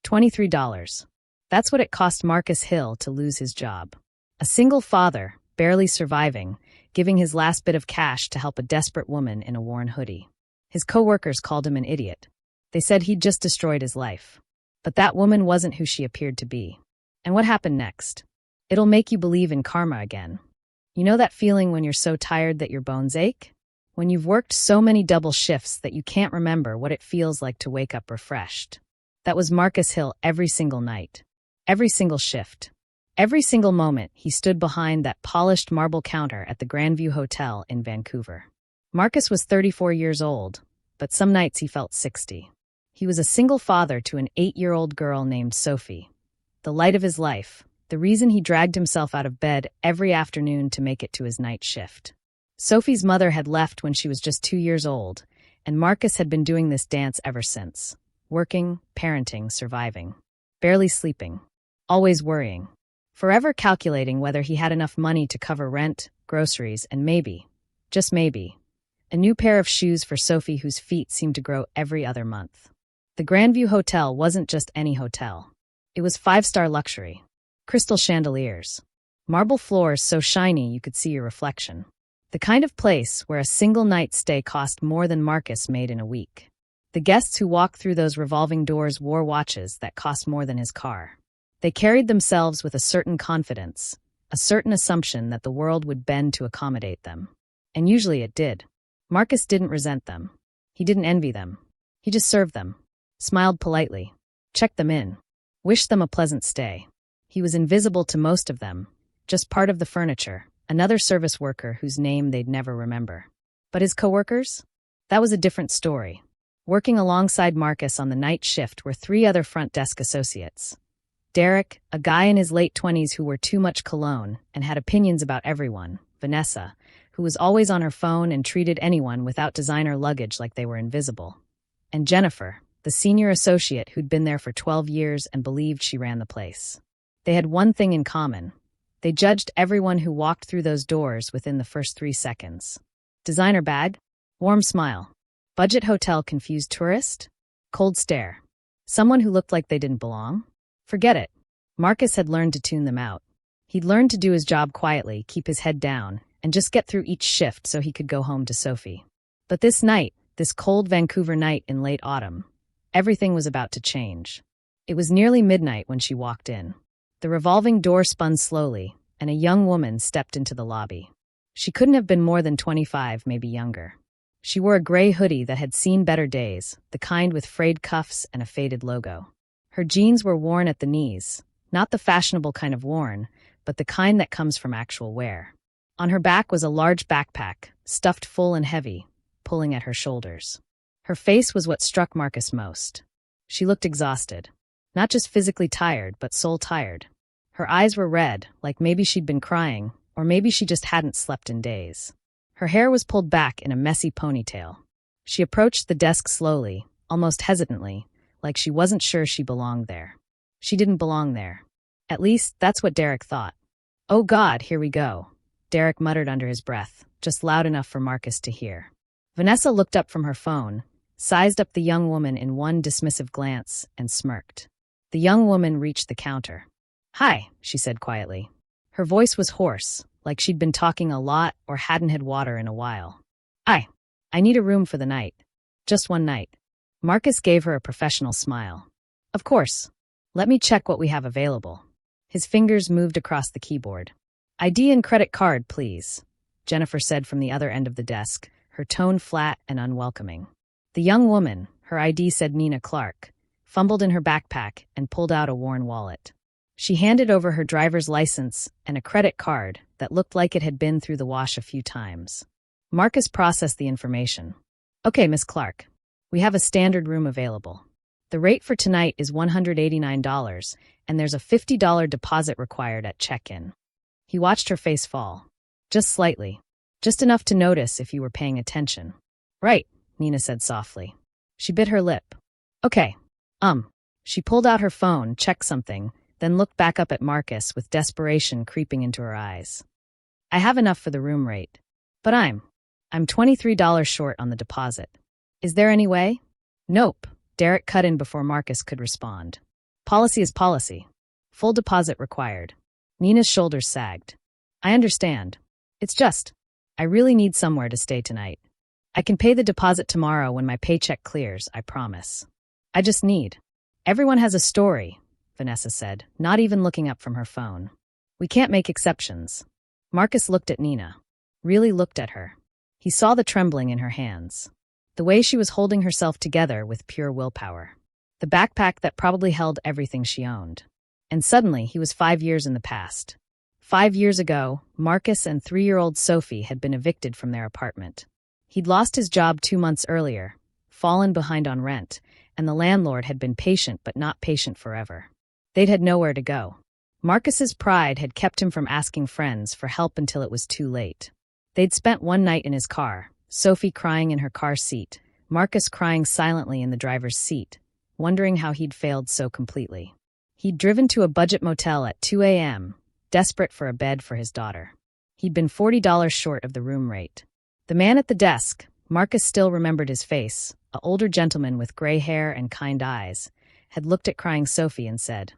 $23. That's what it cost Marcus Hill to lose his job. A single father, barely surviving, giving his last bit of cash to help a desperate woman in a worn hoodie. His co-workers called him an idiot. They said he'd just destroyed his life. But that woman wasn't who she appeared to be. And what happened next? It'll make you believe in karma again. You know that feeling when you're so tired that your bones ache? When you've worked so many double shifts that you can't remember what it feels like to wake up refreshed. That was Marcus Hill every single night. Every single shift. Every single moment he stood behind that polished marble counter at the Grandview Hotel in Vancouver. Marcus was 34 years old, but some nights he felt 60. He was a single father to an 8-year-old girl named Sophie. The light of his life, the reason he dragged himself out of bed every afternoon to make it to his night shift. Sophie's mother had left when she was just 2 years old, and Marcus had been doing this dance ever since. Working, parenting, surviving. Barely sleeping. Always worrying. Forever calculating whether he had enough money to cover rent, groceries, and maybe, just maybe, a new pair of shoes for Sophie whose feet seemed to grow every other month. The Grandview Hotel wasn't just any hotel. It was 5-star luxury. Crystal chandeliers. Marble floors so shiny you could see your reflection. The kind of place where a single night's stay cost more than Marcus made in a week. The guests who walked through those revolving doors wore watches that cost more than his car. They carried themselves with a certain confidence, a certain assumption that the world would bend to accommodate them. And usually it did. Marcus didn't resent them. He didn't envy them. He just served them. Smiled politely. Checked them in. Wished them a pleasant stay. He was invisible to most of them, just part of the furniture, another service worker whose name they'd never remember. But his coworkers? That was a different story. Working alongside Marcus on the night shift were 3 other front desk associates. Derek, a guy in his late 20s who wore too much cologne and had opinions about everyone. Vanessa, who was always on her phone and treated anyone without designer luggage like they were invisible. And Jennifer, the senior associate who'd been there for 12 years and believed she ran the place. They had one thing in common. They judged everyone who walked through those doors within the first 3 seconds. Designer bag? Warm smile. Budget hotel confused tourist? Cold stare. Someone who looked like they didn't belong? Forget it. Marcus had learned to tune them out. He'd learned to do his job quietly, keep his head down, and just get through each shift so he could go home to Sophie. But this night, this cold Vancouver night in late autumn, everything was about to change. It was nearly midnight when she walked in. The revolving door spun slowly, and a young woman stepped into the lobby. She couldn't have been more than 25, maybe younger. She wore a gray hoodie that had seen better days, the kind with frayed cuffs and a faded logo. Her jeans were worn at the knees, not the fashionable kind of worn, but the kind that comes from actual wear. On her back was a large backpack, stuffed full and heavy, pulling at her shoulders. Her face was what struck Marcus most. She looked exhausted. Not just physically tired, but soul tired. Her eyes were red, like maybe she'd been crying, or maybe she just hadn't slept in days. Her hair was pulled back in a messy ponytail. She approached the desk slowly, almost hesitantly, like she wasn't sure she belonged there. She didn't belong there. At least, that's what Derek thought. "Oh God, here we go," Derek muttered under his breath, just loud enough for Marcus to hear. Vanessa looked up from her phone, sized up the young woman in one dismissive glance, and smirked. The young woman reached the counter. "Hi," she said quietly. Her voice was hoarse, like she'd been talking a lot or hadn't had water in a while. I need a room for the night. Just one night." Marcus gave her a professional smile. "Of course. Let me check what we have available." His fingers moved across the keyboard. "ID and credit card, please," Jennifer said from the other end of the desk, her tone flat and unwelcoming. The young woman, her ID said Nina Clark, fumbled in her backpack and pulled out a worn wallet. She handed over her driver's license and a credit card that looked like it had been through the wash a few times. Marcus processed the information. "Okay, Miss Clark. We have a standard room available. The rate for tonight is $189, and there's a $50 deposit required at check-in." He watched her face fall. Just slightly. Just enough to notice if you were paying attention. "Right," Nina said softly. She bit her lip. "Okay. She pulled out her phone, checked something, then looked back up at Marcus with desperation creeping into her eyes. "I have enough for the room rate, but I'm $23 short on the deposit. Is there any way?" "Nope," Derek cut in before Marcus could respond. Policy is policy. Full deposit required. Nina's shoulders sagged. I understand. It's just, I really need somewhere to stay tonight. I can pay the deposit tomorrow when my paycheck clears, I promise. I just need. Everyone has a story, Vanessa said, not even looking up from her phone. We can't make exceptions. Marcus looked at Nina. Really looked at her. He saw the trembling in her hands. The way she was holding herself together with pure willpower. The backpack that probably held everything she owned. And suddenly, he was 5 years in the past. 5 years ago, Marcus and 3-year-old Sophie had been evicted from their apartment. He'd lost his job 2 months earlier, fallen behind on rent, and the landlord had been patient but not patient forever. They'd had nowhere to go. Marcus's pride had kept him from asking friends for help until it was too late. They'd spent one night in his car, Sophie crying in her car seat, Marcus crying silently in the driver's seat, wondering how he'd failed so completely. He'd driven to a budget motel at 2 a.m., desperate for a bed for his daughter. He'd been $40 short of the room rate. The man at the desk, Marcus still remembered his face, an older gentleman with gray hair and kind eyes, had looked at crying Sophie and said,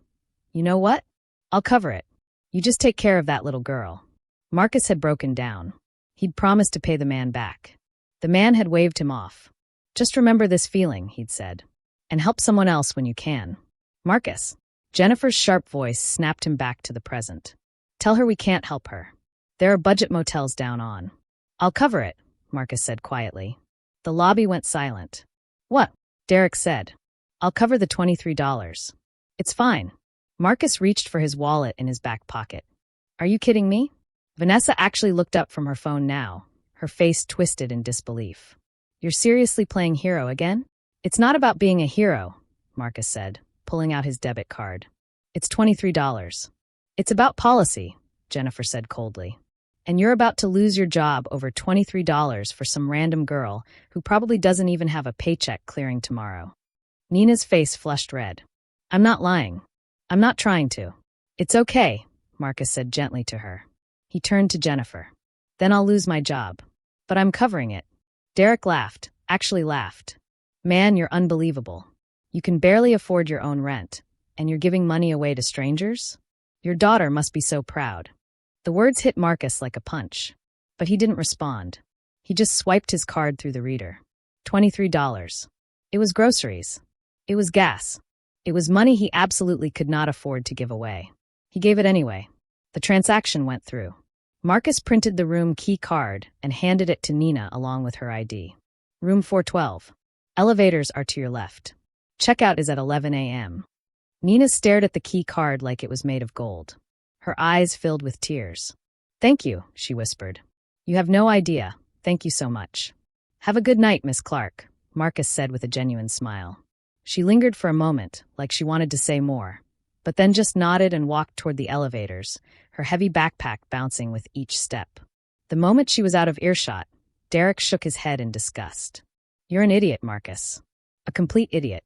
"You know what? I'll cover it. You just take care of that little girl." Marcus had broken down. He'd promised to pay the man back. The man had waved him off. "Just remember this feeling," he'd said, "and help someone else when you can." "Marcus." Jennifer's sharp voice snapped him back to the present. "Tell her we can't help her. There are budget motels down on." "I'll cover it," Marcus said quietly. The lobby went silent. "What?" Derek said. "I'll cover the $23. It's fine." Marcus reached for his wallet in his back pocket. "Are you kidding me?" Vanessa actually looked up from her phone now, her face twisted in disbelief. "You're seriously playing hero again?" "It's not about being a hero," Marcus said, pulling out his debit card. "It's $23. "It's about policy," Jennifer said coldly. "And you're about to lose your job over $23 for some random girl who probably doesn't even have a paycheck clearing tomorrow." Nina's face flushed red. "I'm not lying. I'm not trying to." "It's okay," Marcus said gently to her. He turned to Jennifer. "Then I'll lose my job. But I'm covering it." Derek laughed, actually laughed. "Man, you're unbelievable. You can barely afford your own rent, and you're giving money away to strangers? Your daughter must be so proud." The words hit Marcus like a punch. But he didn't respond. He just swiped his card through the reader. $23. It was groceries. It was gas. It was money he absolutely could not afford to give away. He gave it anyway. The transaction went through. Marcus printed the room key card and handed it to Nina along with her ID. "Room 412. Elevators are to your left. Checkout is at 11 a.m. Nina stared at the key card like it was made of gold. Her eyes filled with tears. "Thank you," she whispered. "You have no idea. Thank you so much." "Have a good night, Miss Clark," Marcus said with a genuine smile. She lingered for a moment, like she wanted to say more, but then just nodded and walked toward the elevators, her heavy backpack bouncing with each step. The moment she was out of earshot, Derek shook his head in disgust. "You're an idiot, Marcus. A complete idiot."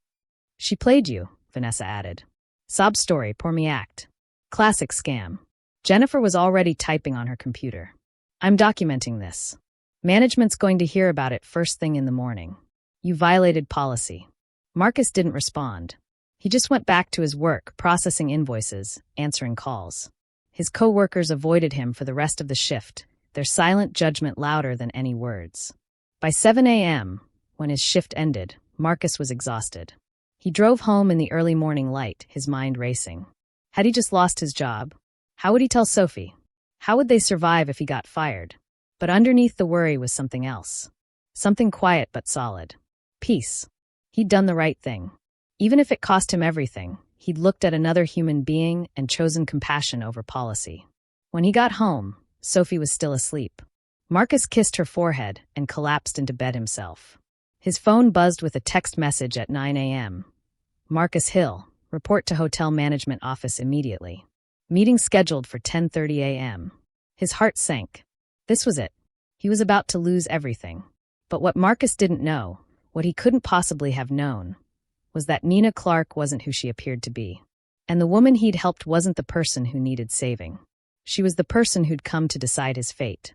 "She played you," Vanessa added. "Sob story, pour me act. Classic scam." Jennifer was already typing on her computer. "I'm documenting this. Management's going to hear about it first thing in the morning. You violated policy." Marcus didn't respond. He just went back to his work, processing invoices, answering calls. His co-workers avoided him for the rest of the shift, their silent judgment louder than any words. By 7 a.m., when his shift ended, Marcus was exhausted. He drove home in the early morning light, his mind racing. Had he just lost his job? How would he tell Sophie? How would they survive if he got fired? But underneath the worry was something else. Something quiet but solid. Peace. He'd done the right thing. Even if it cost him everything, he'd looked at another human being and chosen compassion over policy. When he got home, Sophie was still asleep. Marcus kissed her forehead and collapsed into bed himself. His phone buzzed with a text message at 9 a.m. "Marcus Hill, report to hotel management office immediately. Meeting scheduled for 10:30 a.m. His heart sank. This was it. He was about to lose everything. But what Marcus didn't know, what he couldn't possibly have known, was that Nina Clark wasn't who she appeared to be. And the woman he'd helped wasn't the person who needed saving. She was the person who'd come to decide his fate.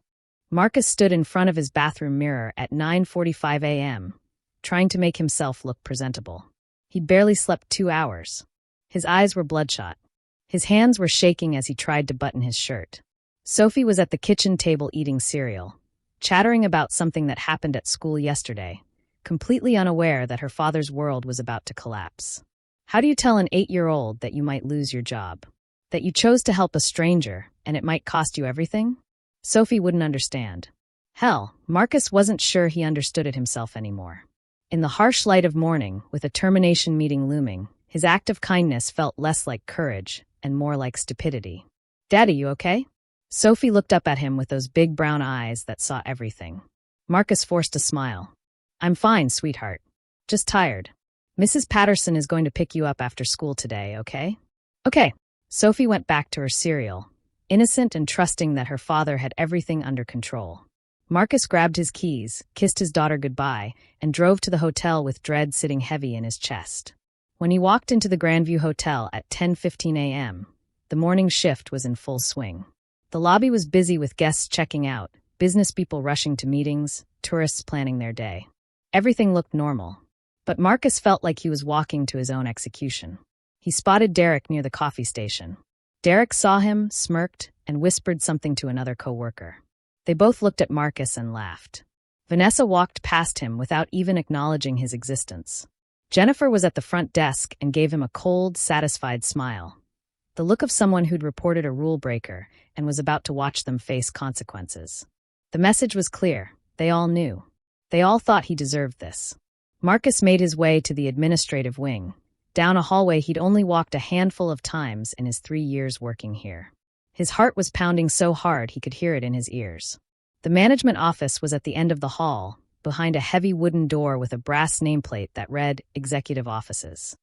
Marcus stood in front of his bathroom mirror at 9:45 a.m., trying to make himself look presentable. He'd barely slept 2 hours. His eyes were bloodshot. His hands were shaking as he tried to button his shirt. Sophie was at the kitchen table eating cereal, chattering about something that happened at school yesterday, completely unaware that her father's world was about to collapse. How do you tell an 8-year-old that you might lose your job? That you chose to help a stranger and it might cost you everything? Sophie wouldn't understand. Hell, Marcus wasn't sure he understood it himself anymore. In the harsh light of morning, with a termination meeting looming, his act of kindness felt less like courage and more like stupidity. "Daddy, you okay?" Sophie looked up at him with those big brown eyes that saw everything. Marcus forced a smile. "I'm fine, sweetheart. Just tired. Mrs. Patterson is going to pick you up after school today, okay?" "Okay." Sophie went back to her cereal, innocent and trusting that her father had everything under control. Marcus grabbed his keys, kissed his daughter goodbye, and drove to the hotel with dread sitting heavy in his chest. When he walked into the Grandview Hotel at 10:15 a.m., the morning shift was in full swing. The lobby was busy with guests checking out, business people rushing to meetings, tourists planning their day. Everything looked normal. But Marcus felt like he was walking to his own execution. He spotted Derek near the coffee station. Derek saw him, smirked, and whispered something to another co-worker. They both looked at Marcus and laughed. Vanessa walked past him without even acknowledging his existence. Jennifer was at the front desk and gave him a cold, satisfied smile. The look of someone who'd reported a rule breaker and was about to watch them face consequences. The message was clear. They all knew. They all thought he deserved this. Marcus made his way to the administrative wing, down a hallway he'd only walked a handful of times in his 3 years working here. His heart was pounding so hard he could hear it in his ears. The management office was at the end of the hall, behind a heavy wooden door with a brass nameplate that read Executive Offices.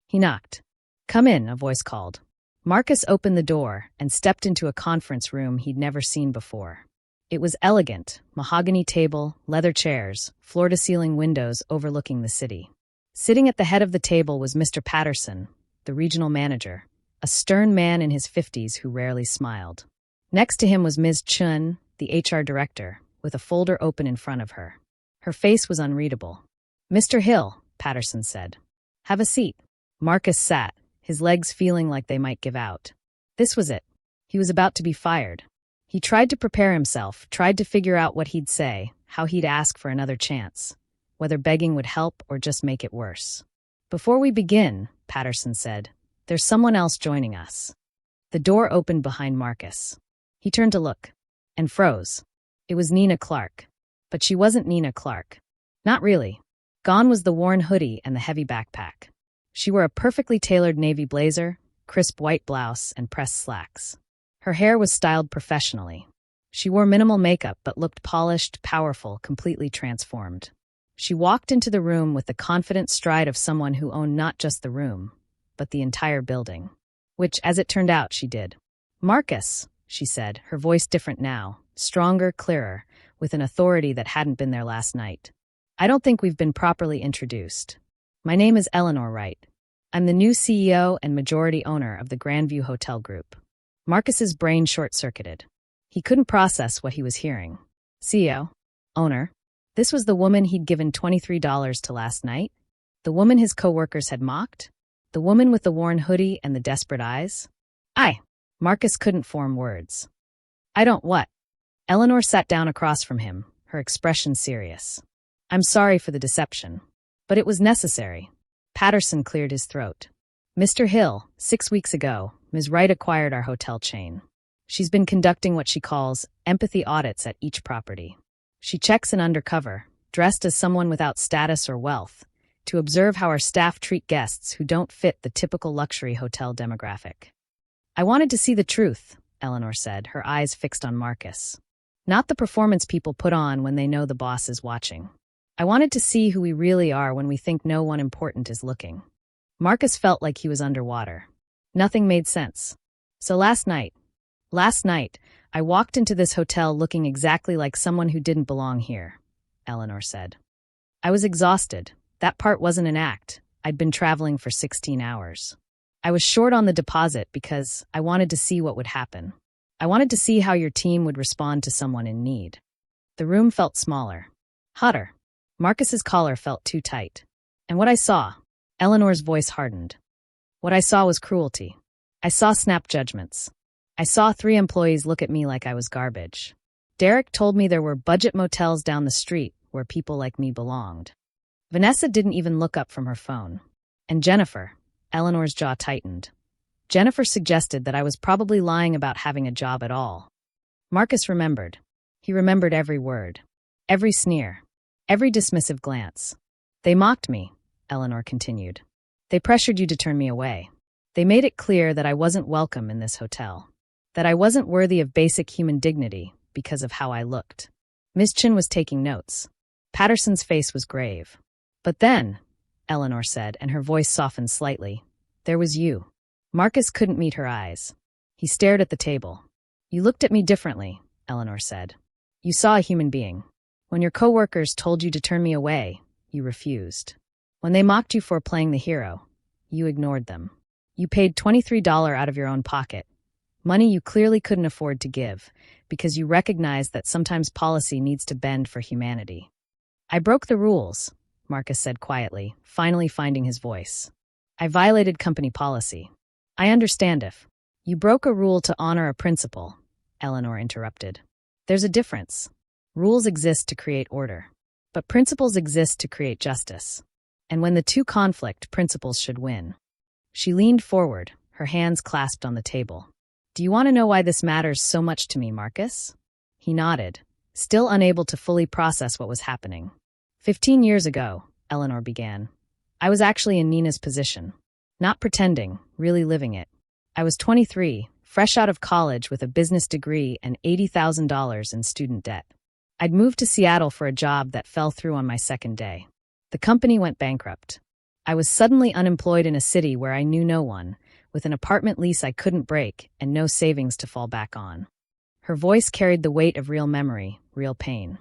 He knocked. "Come in," a voice called. Marcus opened the door and stepped into a conference room he'd never seen before. It was elegant, mahogany table, leather chairs, floor-to-ceiling windows overlooking the city. Sitting at the head of the table was Mr. Patterson, the regional manager, a stern man in his 50s who rarely smiled. Next to him was Ms. Chun, the HR director, with a folder open in front of her. Her face was unreadable. "Mr. Hill," Patterson said. "Have a seat." Marcus sat, his legs feeling like they might give out. This was it. He was about to be fired. He tried to prepare himself, tried to figure out what he'd say, how he'd ask for another chance, whether begging would help or just make it worse. "Before we begin," Patterson said, "there's someone else joining us." The door opened behind Marcus. He turned to look, and froze. It was Nina Clark. But she wasn't Nina Clark. Not really. Gone was the worn hoodie and the heavy backpack. She wore a perfectly tailored navy blazer, crisp white blouse, and pressed slacks. Her hair was styled professionally. She wore minimal makeup but looked polished, powerful, completely transformed. She walked into the room with the confident stride of someone who owned not just the room, but the entire building. Which, as it turned out, she did. "Marcus," she said, her voice different now, stronger, clearer, with an authority that hadn't been there last night. "I don't think we've been properly introduced. My name is Eleanor Wright. I'm the new CEO and majority owner of the Grandview Hotel Group." Marcus's brain short-circuited. He couldn't process what he was hearing. CEO? Owner? This was the woman he'd given $23 to last night? The woman his co-workers had mocked? The woman with the worn hoodie and the desperate eyes? Marcus couldn't form words. "I don't what?" Eleanor sat down across from him, her expression serious. "I'm sorry for the deception. But it was necessary." Patterson cleared his throat. "Mr. Hill, 6 weeks ago, Ms. Wright acquired our hotel chain. She's been conducting what she calls empathy audits at each property. She checks in undercover, dressed as someone without status or wealth, to observe how our staff treat guests who don't fit the typical luxury hotel demographic." "I wanted to see the truth," Eleanor said, her eyes fixed on Marcus. "Not the performance people put on when they know the boss is watching. I wanted to see who we really are when we think no one important is looking." Marcus felt like he was underwater. Nothing made sense. "So last night, I walked into this hotel looking exactly like someone who didn't belong here," Eleanor said. "I was exhausted. That part wasn't an act. I'd been traveling for 16 hours. I was short on the deposit because I wanted to see what would happen. I wanted to see how your team would respond to someone in need." The room felt smaller. Hotter. Marcus's collar felt too tight. "And what I saw," Eleanor's voice hardened. What I saw was cruelty. I saw snap judgments. I saw 3 employees look at me like I was garbage. Derek told me there were budget motels down the street where people like me belonged. Vanessa didn't even look up from her phone. And Jennifer, Eleanor's jaw tightened. Jennifer suggested that I was probably lying about having a job at all. Marcus remembered. He remembered every word, every sneer, every dismissive glance. They mocked me, Eleanor continued. They pressured you to turn me away. They made it clear that I wasn't welcome in this hotel, that I wasn't worthy of basic human dignity because of how I looked. Ms. Chin was taking notes. Patterson's face was grave. But then, Eleanor said, and her voice softened slightly, there was you. Marcus couldn't meet her eyes. He stared at the table. You looked at me differently, Eleanor said. You saw a human being. When your coworkers told you to turn me away, you refused. When they mocked you for playing the hero, you ignored them. You paid $23 out of your own pocket, money you clearly couldn't afford to give, because you recognized that sometimes policy needs to bend for humanity. I broke the rules, Marcus said quietly, finally finding his voice. I violated company policy. I understand if you broke a rule to honor a principle, Eleanor interrupted. There's a difference. Rules exist to create order, but principles exist to create justice. And when the two conflict, principles should win. She leaned forward, her hands clasped on the table. Do you want to know why this matters so much to me, Marcus? He nodded, still unable to fully process what was happening. 15 years ago, Eleanor began. I was actually in Nina's position. Not pretending, really living it. I was 23, fresh out of college with a business degree and $80,000 in student debt. I'd moved to Seattle for a job that fell through on my second day. The company went bankrupt. I was suddenly unemployed in a city where I knew no one, with an apartment lease I couldn't break and no savings to fall back on. Her voice carried the weight of real memory, real pain.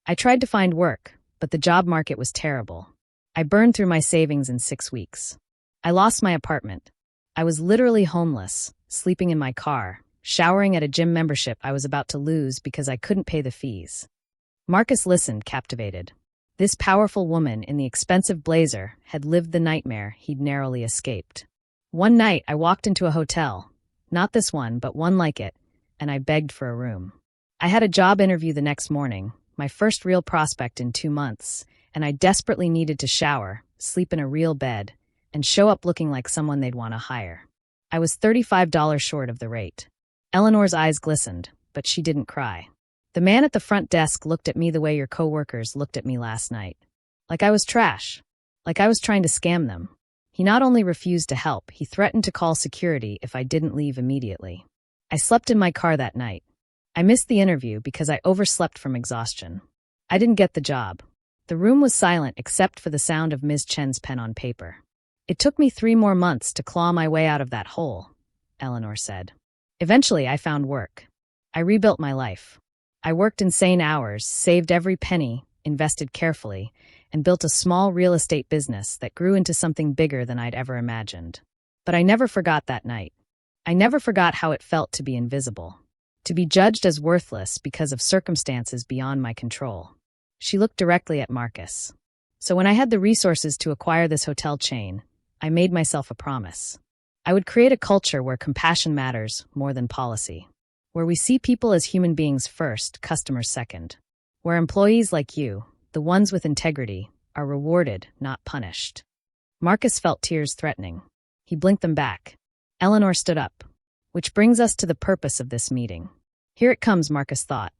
I tried to find work, but the job market was terrible. I burned through my savings in 6 weeks. I lost my apartment. I was literally homeless, sleeping in my car, showering at a gym membership I was about to lose because I couldn't pay the fees. Marcus listened, captivated. This powerful woman in the expensive blazer had lived the nightmare he'd narrowly escaped. One night, I walked into a hotel. Not this one, but one like it, and I begged for a room. I had a job interview the next morning, my first real prospect in 2 months, and I desperately needed to shower, sleep in a real bed, and show up looking like someone they'd want to hire. I was $35 short of the rate. Eleanor's eyes glistened, but she didn't cry. The man at the front desk looked at me the way your coworkers looked at me last night. Like I was trash. Like I was trying to scam them. He not only refused to help, he threatened to call security if I didn't leave immediately. I slept in my car that night. I missed the interview because I overslept from exhaustion. I didn't get the job. The room was silent except for the sound of Ms. Chen's pen on paper. It took me 3 more months to claw my way out of that hole, Eleanor said. Eventually, I found work. I rebuilt my life. I worked insane hours, saved every penny, invested carefully, and built a small real estate business that grew into something bigger than I'd ever imagined. But I never forgot that night. I never forgot how it felt to be invisible, to be judged as worthless because of circumstances beyond my control. She looked directly at Marcus. So when I had the resources to acquire this hotel chain, I made myself a promise. I would create a culture where compassion matters more than policy, where we see people as human beings first, customers second, where employees like you, the ones with integrity, are rewarded, not punished. Marcus felt tears threatening. He blinked them back. Eleanor stood up. Which brings us to the purpose of this meeting. Here it comes, Marcus thought.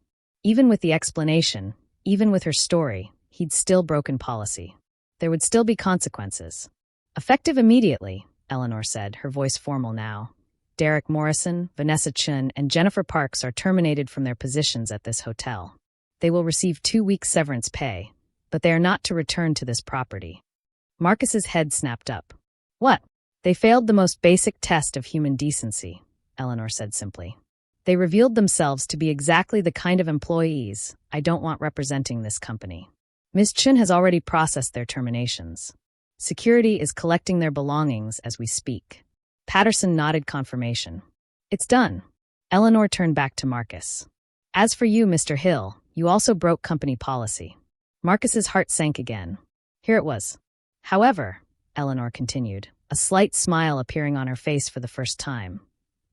Even with the explanation, even with her story, he'd still broken policy. There would still be consequences. Effective immediately, Eleanor said, her voice formal now. Derek Morrison, Vanessa Chun, and Jennifer Parks are terminated from their positions at this hotel. They will receive 2 weeks severance pay, but they are not to return to this property. Marcus's head snapped up. What? They failed the most basic test of human decency, Eleanor said simply. They revealed themselves to be exactly the kind of employees I don't want representing this company. Ms. Chun has already processed their terminations. Security is collecting their belongings as we speak. Patterson nodded confirmation. It's done. Eleanor turned back to Marcus. As for you, Mr. Hill, you also broke company policy. Marcus's heart sank again. Here it was. However, Eleanor continued, a slight smile appearing on her face for the first time.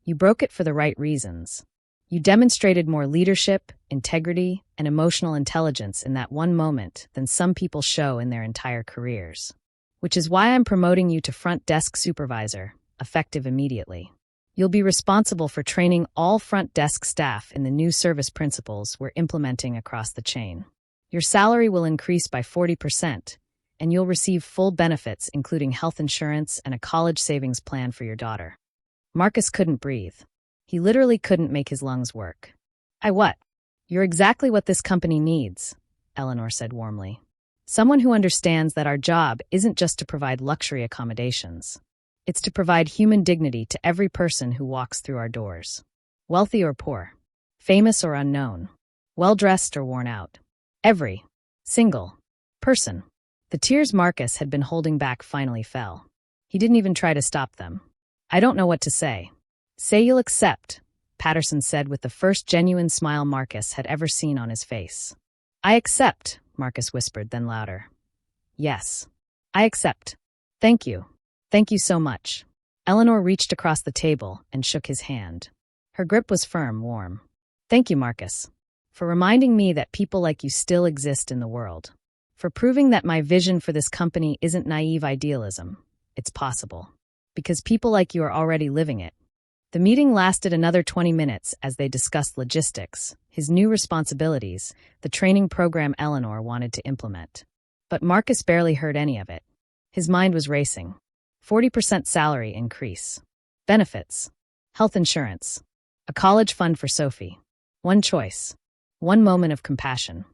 You broke it for the right reasons. You demonstrated more leadership, integrity, and emotional intelligence in that one moment than some people show in their entire careers. Which is why I'm promoting you to front desk supervisor, effective immediately. You'll be responsible for training all front desk staff in the new service principles we're implementing across the chain. Your salary will increase by 40%, and you'll receive full benefits including health insurance and a college savings plan for your daughter. Marcus couldn't breathe. He literally couldn't make his lungs work. What? You're exactly what this company needs, Eleanor said warmly. Someone who understands that our job isn't just to provide luxury accommodations. It's to provide human dignity to every person who walks through our doors. Wealthy or poor, famous or unknown, well-dressed or worn out. Every single person. The tears Marcus had been holding back finally fell. He didn't even try to stop them. I don't know what to say. Say you'll accept, Patterson said with the first genuine smile Marcus had ever seen on his face. I accept, Marcus whispered, then louder. Yes. I accept. Thank you. Thank you so much. Eleanor reached across the table and shook his hand. Her grip was firm, warm. Thank you, Marcus, for reminding me that people like you still exist in the world. For proving that my vision for this company isn't naive idealism. It's possible. Because people like you are already living it. The meeting lasted another 20 minutes as they discussed logistics, his new responsibilities, the training program Eleanor wanted to implement. But Marcus barely heard any of it. His mind was racing. 40% salary increase. Benefits. Health insurance. A college fund for Sophie. One choice. One moment of compassion.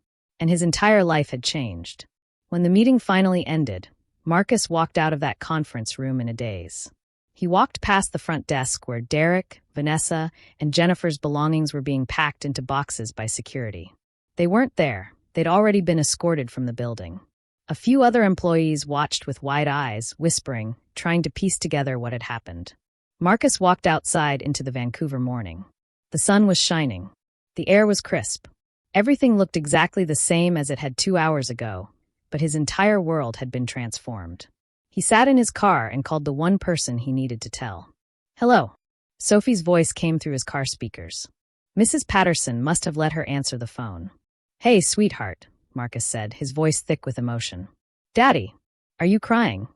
And his entire life had changed. When the meeting finally ended, Marcus walked out of that conference room in a daze. He walked past the front desk where Derek, Vanessa, and Jennifer's belongings were being packed into boxes by security. They weren't there. They'd already been escorted from the building. A few other employees watched with wide eyes, whispering, trying to piece together what had happened. Marcus walked outside into the Vancouver morning. The sun was shining. The air was crisp. Everything looked exactly the same as it had 2 hours ago, but his entire world had been transformed. He sat in his car and called the one person he needed to tell. Hello. Sophie's voice came through his car speakers. Mrs. Patterson must have let her answer the phone. Hey, sweetheart, Marcus said, his voice thick with emotion. Daddy, are you crying?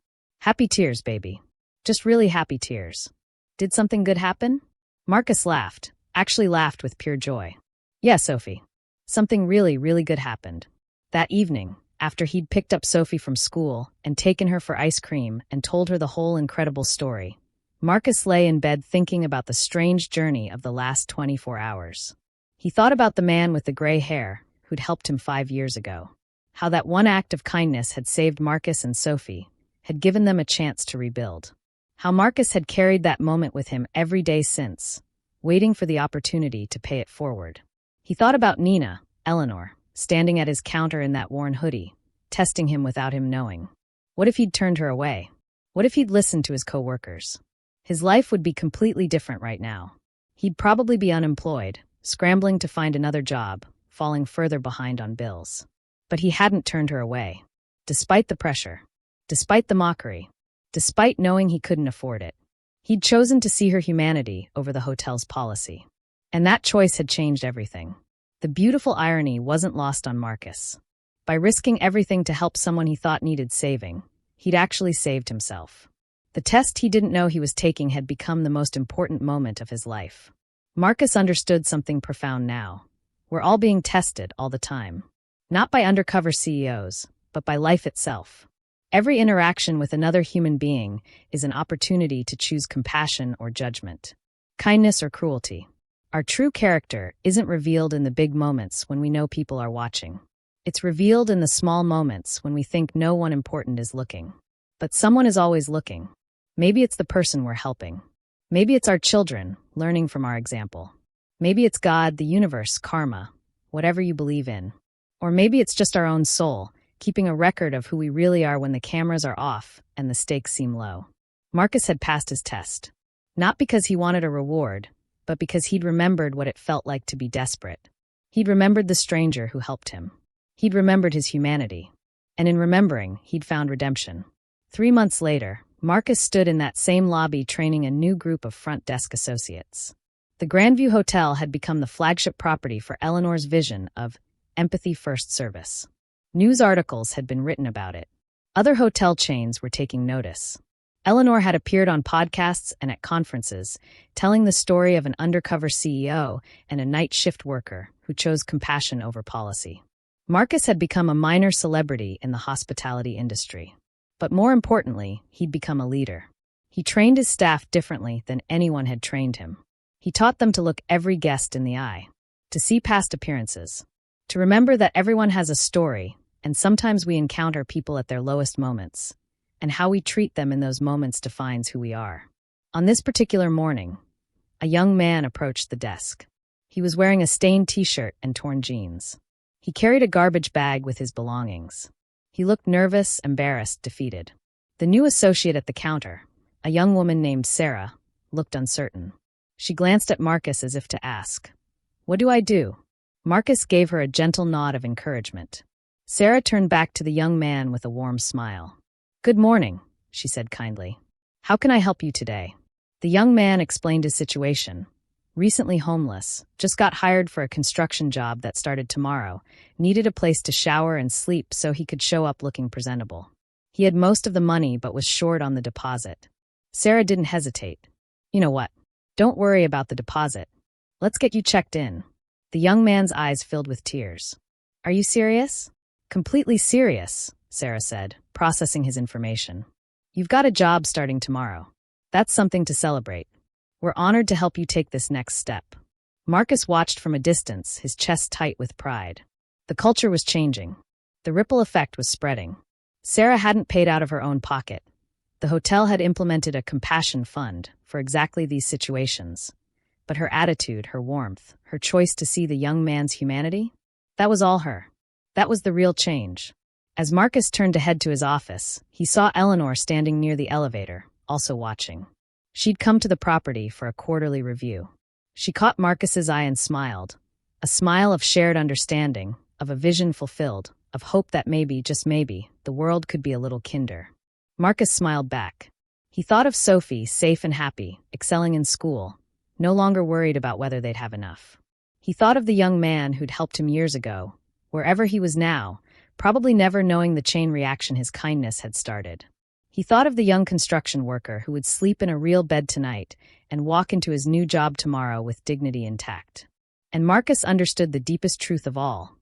Happy tears, baby. Just really happy tears. Did something good happen? Marcus laughed, actually laughed with pure joy. Yeah, Sophie. Something really, really good happened. That evening, after he'd picked up Sophie from school and taken her for ice cream and told her the whole incredible story, Marcus lay in bed thinking about the strange journey of the last 24 hours. He thought about the man with the gray hair who'd helped him 5 years ago. How that one act of kindness had saved Marcus and Sophie, had given them a chance to rebuild. How Marcus had carried that moment with him every day since, waiting for the opportunity to pay it forward. He thought about Nina, Eleanor, standing at his counter in that worn hoodie, testing him without him knowing. What if he'd turned her away? What if he'd listened to his coworkers? His life would be completely different right now. He'd probably be unemployed, scrambling to find another job, falling further behind on bills. But he hadn't turned her away. Despite the pressure. Despite the mockery. Despite knowing he couldn't afford it. He'd chosen to see her humanity over the hotel's policy. And that choice had changed everything. The beautiful irony wasn't lost on Marcus. By risking everything to help someone he thought needed saving, he'd actually saved himself. The test he didn't know he was taking had become the most important moment of his life. Marcus understood something profound now. We're all being tested all the time. Not by undercover CEOs, but by life itself. Every interaction with another human being is an opportunity to choose compassion or judgment, kindness or cruelty. Our true character isn't revealed in the big moments when we know people are watching. It's revealed in the small moments when we think no one important is looking. But someone is always looking. Maybe it's the person we're helping. Maybe it's our children, learning from our example. Maybe it's God, the universe, karma, whatever you believe in. Or maybe it's just our own soul, keeping a record of who we really are when the cameras are off and the stakes seem low. Marcus had passed his test. Not because he wanted a reward, but because he'd remembered what it felt like to be desperate. He'd remembered the stranger who helped him. He'd remembered his humanity. And in remembering, he'd found redemption. 3 months later, Marcus stood in that same lobby training a new group of front desk associates. The Grandview Hotel had become the flagship property for Eleanor's vision of empathy first service. News articles had been written about it. Other hotel chains were taking notice. Eleanor had appeared on podcasts and at conferences, telling the story of an undercover CEO and a night shift worker who chose compassion over policy. Marcus had become a minor celebrity in the hospitality industry. But more importantly, he'd become a leader. He trained his staff differently than anyone had trained him. He taught them to look every guest in the eye, to see past appearances, to remember that everyone has a story, and sometimes we encounter people at their lowest moments, and how we treat them in those moments defines who we are. On this particular morning, a young man approached the desk. He was wearing a stained t-shirt and torn jeans. He carried a garbage bag with his belongings. He looked nervous, embarrassed, defeated. The new associate at the counter, a young woman named Sarah, looked uncertain. She glanced at Marcus as if to ask, "What do I do?" Marcus gave her a gentle nod of encouragement. Sarah turned back to the young man with a warm smile. "Good morning," she said kindly. "How can I help you today?" The young man explained his situation. Recently homeless, just got hired for a construction job that started tomorrow, needed a place to shower and sleep so he could show up looking presentable. He had most of the money but was short on the deposit. Sarah didn't hesitate. "You know what? Don't worry about the deposit. Let's get you checked in." The young man's eyes filled with tears. "Are you serious?" "Completely serious," Sarah said, processing his information. "You've got a job starting tomorrow. That's something to celebrate. We're honored to help you take this next step." Marcus watched from a distance, his chest tight with pride. The culture was changing. The ripple effect was spreading. Sarah hadn't paid out of her own pocket. The hotel had implemented a compassion fund for exactly these situations. But her attitude, her warmth, her choice to see the young man's humanity, that was all her. That was the real change. As Marcus turned to head to his office, he saw Eleanor standing near the elevator, also watching. She'd come to the property for a quarterly review. She caught Marcus's eye and smiled, a smile of shared understanding, of a vision fulfilled, of hope that maybe, just maybe, the world could be a little kinder. Marcus smiled back. He thought of Sophie, safe and happy, excelling in school, no longer worried about whether they'd have enough. He thought of the young man who'd helped him years ago, wherever he was now, probably never knowing the chain reaction his kindness had started. He thought of the young construction worker who would sleep in a real bed tonight and walk into his new job tomorrow with dignity intact. And Marcus understood the deepest truth of all.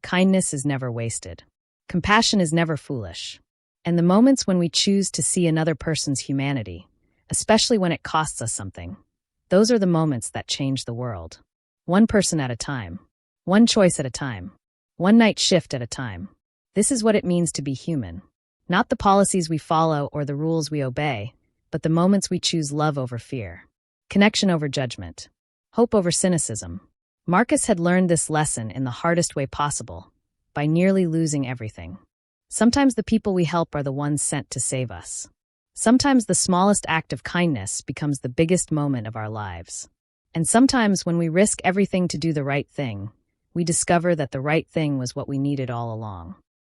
Kindness is never wasted. Compassion is never foolish. And the moments when we choose to see another person's humanity, especially when it costs us something, those are the moments that change the world. One person at a time. One choice at a time. One night shift at a time. This is what it means to be human. Not the policies we follow or the rules we obey, but the moments we choose love over fear, connection over judgment, hope over cynicism. Marcus had learned this lesson in the hardest way possible, by nearly losing everything. Sometimes the people we help are the ones sent to save us. Sometimes the smallest act of kindness becomes the biggest moment of our lives. And sometimes when we risk everything to do the right thing, we discover that the right thing was what we needed all along.